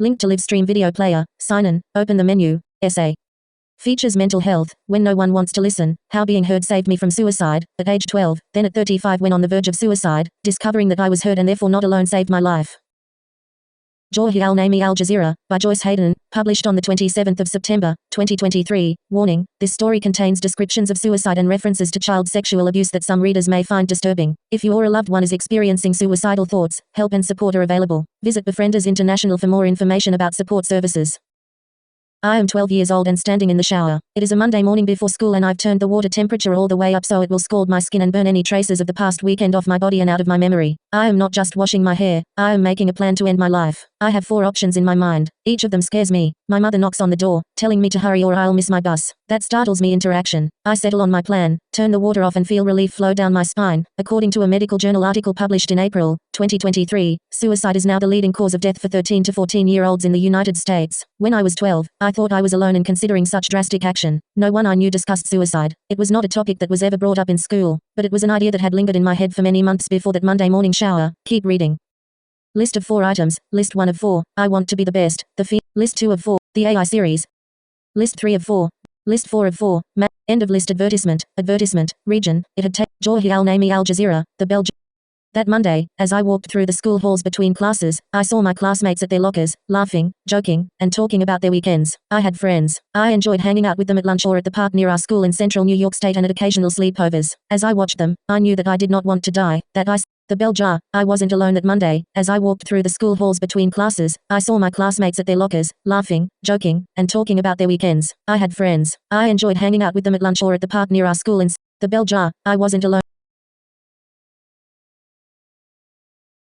Link to live stream video player. Sign in. Open the menu. Essay. Features mental health. When no one wants to listen. How being heard saved me from suicide. At age 12, then at 35 when on the verge of suicide. Discovering that I was heard and therefore not alone saved my life. Joyce Hayden, Al Jazeera, by Joyce Hayden, published on the 27th of September, 2023. Warning, this story contains descriptions of suicide and references to child sexual abuse that some readers may find disturbing. If you or a loved one is experiencing suicidal thoughts, help and support are available. Visit Befrienders International for more information about support services. I am 12 years old and standing in the shower. It is a Monday morning before school and I've turned the water temperature all the way up so it will scald my skin and burn any traces of the past weekend off my body and out of my memory. I am not just washing my hair, I am making a plan to end my life. I have 4 options in my mind. Each of them scares me. My mother knocks on the door, telling me to hurry or I'll miss my bus. That startles me into action. I settle on my plan, turn the water off and feel relief flow down my spine. According to a medical journal article published in April, 2023, suicide is now the leading cause of death for 13 to 14-year-olds in the United States. When I was 12, I thought I was alone in considering such drastic action. No one I knew discussed suicide. It was not a topic that was ever brought up in school, but it was an idea that had lingered in my head for many months before that Monday morning shower. Keep reading. List of 4 items. List 1 of 4. I want to be the best. List 2 of 4. The AI series. List 3 of 4. List 4 of 4. End of list. Advertisement. Region. It had taken Joyce Hayden, Al Jazeera, the Belgian. That Monday, as I walked through the school halls between classes, I saw my classmates at their lockers, laughing, joking, and talking about their weekends. I had friends. I enjoyed hanging out with them at lunch or at the park near our school in central New York State and at occasional sleepovers. As I watched them, I knew that I did not want to die, the bell jar. I wasn't alone that Monday. As I walked through the school halls between classes, I saw my classmates at their lockers, laughing, joking, and talking about their weekends. I had friends. I enjoyed hanging out with them at lunch or at the park near our school in the bell jar. I wasn't alone.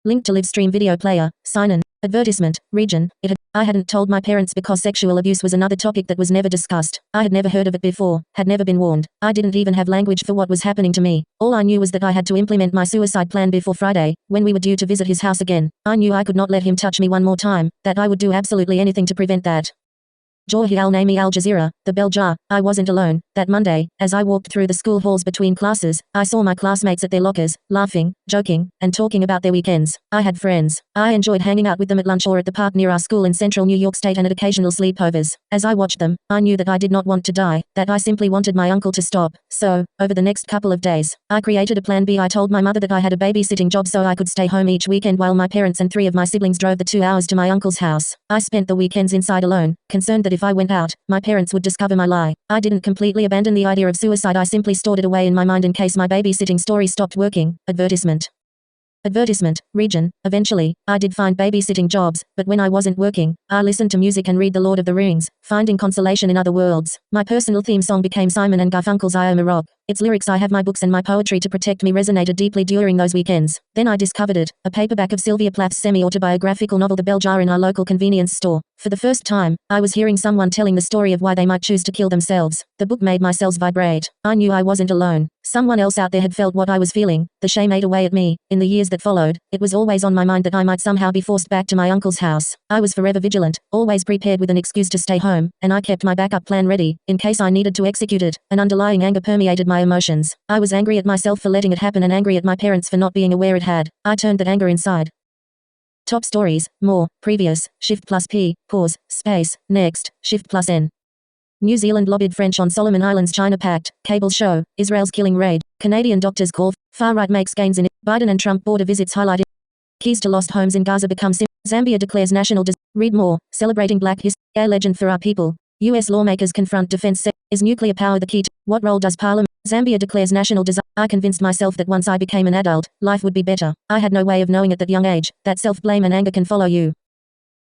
Link to live stream video player. Sign in. Advertisement. Region. I hadn't told my parents because sexual abuse was another topic that was never discussed. I had never heard of it before, had never been warned. I didn't even have language for what was happening to me. All I knew was that I had to implement my suicide plan before Friday, when we were due to visit his house again. I knew I could not let him touch me one more time, that I would do absolutely anything to prevent that. Joyce Hayden, Al Jazeera, the bell jar. I wasn't alone. That Monday, as I walked through the school halls between classes, I saw my classmates at their lockers, laughing, joking, and talking about their weekends. I had friends. I enjoyed hanging out with them at lunch or at the park near our school in central New York State and at occasional sleepovers. As I watched them, I knew that I did not want to die, that I simply wanted my uncle to stop. So, over the next couple of days, I created a plan B. I told my mother that I had a babysitting job so I could stay home each weekend while my parents and 3 of my siblings drove the 2 hours to my uncle's house. I spent the weekends inside alone, concerned that if I went out, my parents would discover my lie. I didn't completely abandon the idea of suicide. I simply stored it away in my mind in case my babysitting story stopped working. Advertisement. Region. Eventually, I did find babysitting jobs, but when I wasn't working, I listened to music and read The Lord of the Rings, finding consolation in other worlds. My personal theme song became Simon and Garfunkel's I Am a Rock. Its lyrics, I have my books and my poetry to protect me, resonated deeply during those weekends. Then I discovered it, a paperback of Sylvia Plath's semi-autobiographical novel The Bell Jar in our local convenience store. For the first time, I was hearing someone telling the story of why they might choose to kill themselves. The book made my cells vibrate. I knew I wasn't alone. Someone else out there had felt what I was feeling. The shame ate away at me. In the years that followed, it was always on my mind that I might somehow be forced back to my uncle's house. I was forever vigilant, always prepared with an excuse to stay home, and I kept my backup plan ready, in case I needed to execute it. An underlying anger permeated my emotions. I was angry at myself for letting it happen and angry at my parents for not being aware it had. I turned that anger inside. Top stories, more, previous, Shift plus P, pause, space, next, Shift plus N. New Zealand lobbied French on Solomon Islands. China pact, cable show, Israel's killing raid, Canadian doctors call, far-right makes gains in it, Biden and Trump border visits highlighted, keys to lost homes in Gaza become Zambia declares national read more, celebrating black history, a legend for our people, U.S. lawmakers confront defense is nuclear power the key to, what role does Parliament, Zambia declares national disaster. I convinced myself that once I became an adult, life would be better. I had no way of knowing at that young age, that self-blame and anger can follow you.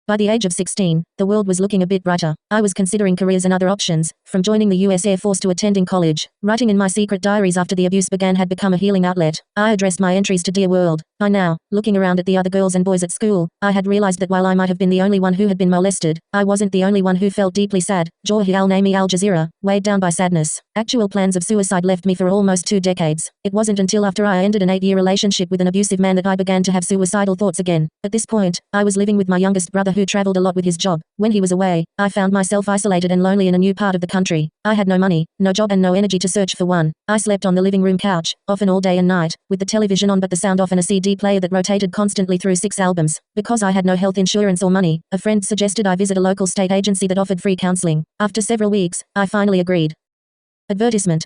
By the age of 16, the world was looking a bit brighter. I was considering careers and other options, from joining the U.S. Air Force to attending college. Writing in my secret diaries after the abuse began had become a healing outlet. I addressed my entries to Dear World. By now, looking around at the other girls and boys at school, I had realized that while I might have been the only one who had been molested, I wasn't the only one who felt deeply sad. Joyce Hayden, Al Jazeera, weighed down by sadness. Actual plans of suicide left me for almost 2 decades. It wasn't until after I ended an 8-year relationship with an abusive man that I began to have suicidal thoughts again. At this point, I was living with my youngest brother who who traveled a lot with his job. When he was away, I found myself isolated and lonely in a new part of the country. I had no money, no job and no energy to search for one. I slept on the living room couch, often all day and night, with the television on but the sound off and a CD player that rotated constantly through 6 albums. Because I had no health insurance or money, a friend suggested I visit a local state agency that offered free counseling. After several weeks, I finally agreed. Advertisement.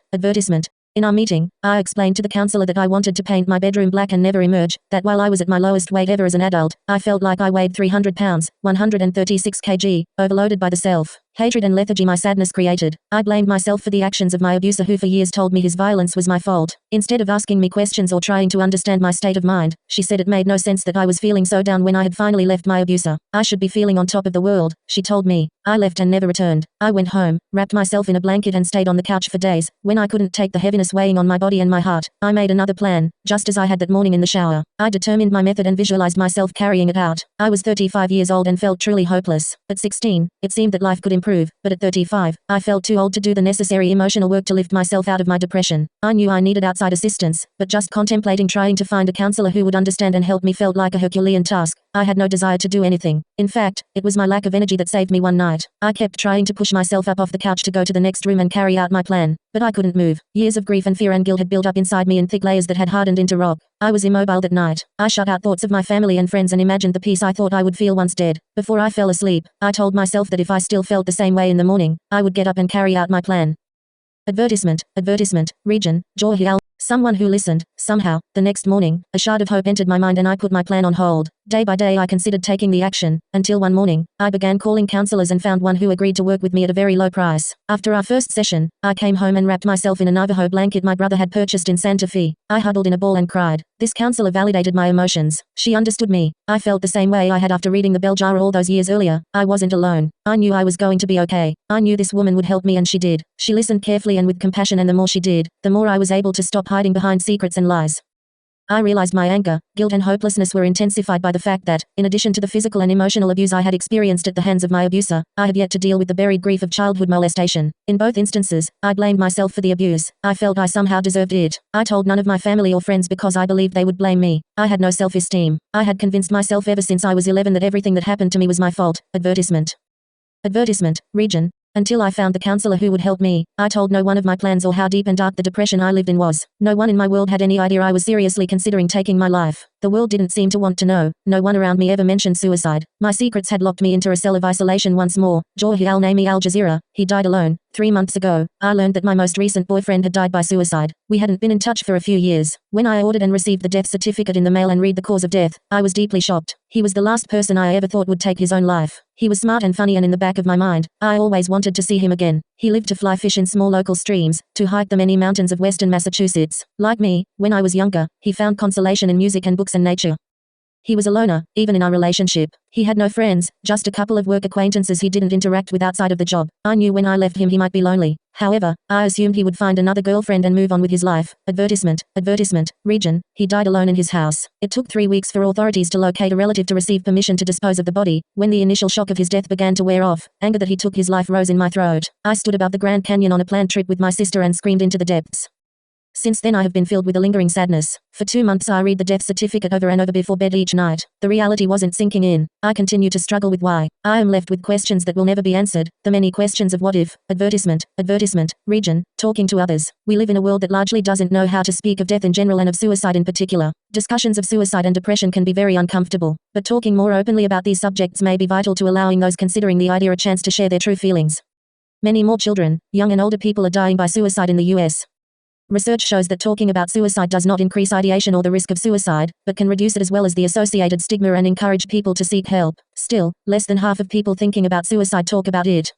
In our meeting, I explained to the counselor that I wanted to paint my bedroom black and never emerge, that while I was at my lowest weight ever as an adult, I felt like I weighed 300 pounds, 136 kg, overloaded by the self-hatred and lethargy my sadness created. I blamed myself for the actions of my abuser who for years told me his violence was my fault. Instead of asking me questions or trying to understand my state of mind, she said it made no sense that I was feeling so down when I had finally left my abuser. I should be feeling on top of the world, she told me. I left and never returned. I went home, wrapped myself in a blanket and stayed on the couch for days. When I couldn't take the heaviness weighing on my body and my heart, I made another plan, just as I had that morning in the shower. I determined my method and visualized myself carrying it out. I was 35 years old and felt truly hopeless. At 16, it seemed that life could improve, but at 35, I felt too old to do the necessary emotional work to lift myself out of my depression. I knew I needed outside assistance, but just contemplating trying to find a counselor who would understand and help me felt like a Herculean task. I had no desire to do anything. In fact, it was my lack of energy that saved me one night. I kept trying to push myself up off the couch to go to the next room and carry out my plan, but I couldn't move. Years of grief and fear and guilt had built up inside me in thick layers that had hardened into rock. I was immobile that night. I shut out thoughts of my family and friends and imagined the peace I thought I would feel once dead. Before I fell asleep, I told myself that if I still felt the same way in the morning, I would get up and carry out my plan. Advertisement. Region, Jazeera. Someone who listened. Somehow, the next morning, a shard of hope entered my mind and I put my plan on hold. Day by day I considered taking the action, until one morning, I began calling counselors and found one who agreed to work with me at a very low price. After our first session, I came home and wrapped myself in a Navajo blanket my brother had purchased in Santa Fe. I huddled in a ball and cried. This counselor validated my emotions. She understood me. I felt the same way I had after reading the bell jar all those years earlier. I wasn't alone. I knew I was going to be okay. I knew this woman would help me and she did. She listened carefully and with compassion, and the more she did, the more I was able to stop hiding behind secrets and lies. I realized my anger, guilt and hopelessness were intensified by the fact that, in addition to the physical and emotional abuse I had experienced at the hands of my abuser, I had yet to deal with the buried grief of childhood molestation. In both instances, I blamed myself for the abuse. I felt I somehow deserved it. I told none of my family or friends because I believed they would blame me. I had no self-esteem. I had convinced myself ever since I was 11 that everything that happened to me was my fault. Advertisement. Region. Until I found the counselor who would help me, I told no one of my plans or how deep and dark the depression I lived in was. No one in my world had any idea I was seriously considering taking my life. The world didn't seem to want to know. No one around me ever mentioned suicide. My secrets had locked me into a cell of isolation once more. Joyce Hayden Al Jazeera. He died alone. 3 months ago, I learned that my most recent boyfriend had died by suicide. We hadn't been in touch for a few years. When I ordered and received the death certificate in the mail and read the cause of death, I was deeply shocked. He was the last person I ever thought would take his own life. He was smart and funny, and in the back of my mind, I always wanted to see him again. He lived to fly fish in small local streams, to hike the many mountains of western Massachusetts. Like me, when I was younger, he found consolation in music and books and nature. He was a loner, even in our relationship. He had no friends, just a couple of work acquaintances he didn't interact with outside of the job. I knew when I left him he might be lonely. However, I assumed he would find another girlfriend and move on with his life. Advertisement. Region. He died alone in his house. It took 3 weeks for authorities to locate a relative to receive permission to dispose of the body. When the initial shock of his death began to wear off, anger that he took his life rose in my throat. I stood above the Grand Canyon on a planned trip with my sister and screamed into the depths. Since then I have been filled with a lingering sadness. For 2 months I read the death certificate over and over before bed each night. The reality wasn't sinking in. I continue to struggle with why. I am left with questions that will never be answered. The many questions of what if. Advertisement. Region. Talking to others. We live in a world that largely doesn't know how to speak of death in general and of suicide in particular. Discussions of suicide and depression can be very uncomfortable, but talking more openly about these subjects may be vital to allowing those considering the idea a chance to share their true feelings. Many more children, young and older people are dying by suicide in the US. Research shows that talking about suicide does not increase ideation or the risk of suicide, but can reduce it as well as the associated stigma and encourage people to seek help. Still, less than half of people thinking about suicide talk about it.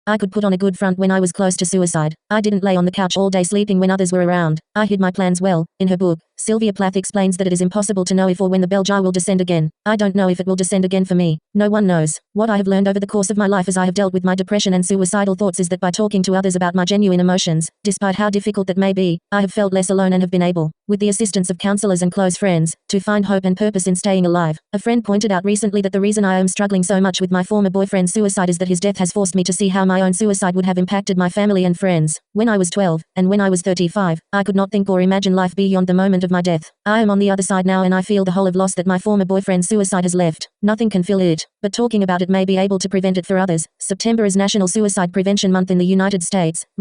I could put on a good front when I was close to suicide. I didn't lay on the couch all day sleeping when others were around. I hid my plans well. In her book, Sylvia Plath explains that it is impossible to know if or when the bell jar will descend again. I don't know if it will descend again for me. No one knows. What I have learned over the course of my life as I have dealt with my depression and suicidal thoughts is that by talking to others about my genuine emotions, despite how difficult that may be, I have felt less alone and have been able, with the assistance of counselors and close friends, to find hope and purpose in staying alive. A friend pointed out recently that the reason I am struggling so much with my former boyfriend's suicide is that his death has forced me to see how my my own suicide would have impacted my family and friends. When I was 12, and when I was 35, I could not think or imagine life beyond the moment of my death. I am on the other side now and I feel the hole of loss that my former boyfriend's suicide has left. Nothing can fill it, but talking about it may be able to prevent it for others. September is National Suicide Prevention Month in the United States.